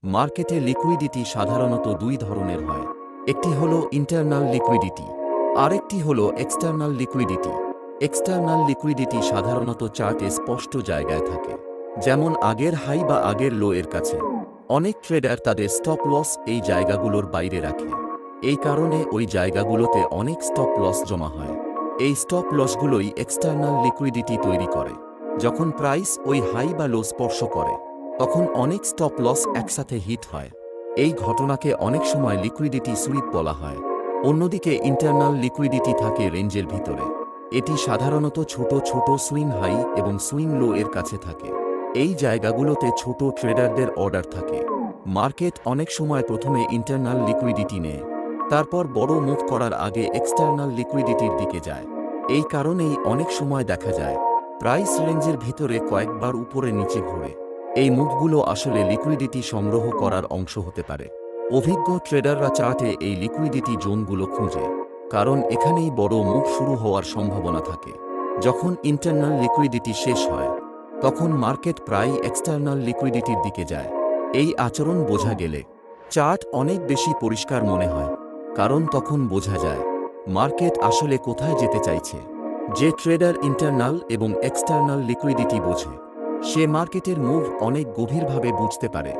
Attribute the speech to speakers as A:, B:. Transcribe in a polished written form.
A: মার্কেটে লিকুইডিটি সাধারণত দুই ধরনের হয়। একটি হলো ইন্টারনাল লিকুইডিটি, আরেকটি হলো এক্সটার্নাল লিকুইডিটি। এক্সটার্নাল লিকুইডিটি সাধারণত চার্টে স্পষ্ট জায়গায় থাকে, যেমন আগের হাই বা আগের লো এর কাছে। অনেক ট্রেডার তাদের স্টপ লস এই জায়গাগুলোর বাইরে রাখে। এই কারণে ওই জায়গাগুলোতে অনেক স্টপ লস জমা হয়। এই স্টপ লসগুলোই এক্সটার্নাল লিকুইডিটি তৈরি করে। যখন প্রাইস ওই হাই বা লো স্পর্শ করে, তখন অনেক স্টপ লস একসাথে হিট হয়। এই ঘটনাকে অনেক সময় লিকুইডিটি সুইপ বলা হয়। অন্যদিকে ইন্টারনাল লিকুইডিটি থাকে রেঞ্জের ভিতরে। এটি সাধারণত ছোট ছোট সুইং হাই এবং সুইং লো এর কাছে থাকে। এই জায়গাগুলোতে ছোট ট্রেডারদের অর্ডার থাকে। মার্কেট অনেক সময় প্রথমে ইন্টারনাল লিকুইডিটি নেয়, তারপর বড় মুভ করার আগে এক্সটার্নাল লিকুইডিটির দিকে যায়। এই কারণেই অনেক সময় দেখা যায় প্রাইস রেঞ্জের ভিতরে কয়েকবার উপরে নিচে ঘোরে। এই মুভগুলো আসলে লিকুইডিটি সংগ্রহ করার অংশ হতে পারে। অভিজ্ঞ ট্রেডাররা চার্টে এই লিকুইডিটি জোনগুলো খুঁজে, কারণ এখানেই বড় মুভ শুরু হওয়ার সম্ভাবনা থাকে। যখন ইন্টারনাল লিকুইডিটি শেষ হয়, তখন মার্কেট প্রায় এক্সটার্নাল লিকুইডিটির দিকে যায়। এই আচরণ বোঝা গেলে চার্ট অনেক বেশি পরিষ্কার মনে হয়, কারণ তখন বোঝা যায় মার্কেট আসলে কোথায় যেতে চাইছে। যে ট্রেডার ইন্টারনাল এবং এক্সটার্নাল লিকুইডিটি বোঝে, সে মার্কেটের মুভ অনেক গভীরভাবে বুঝতে পারে।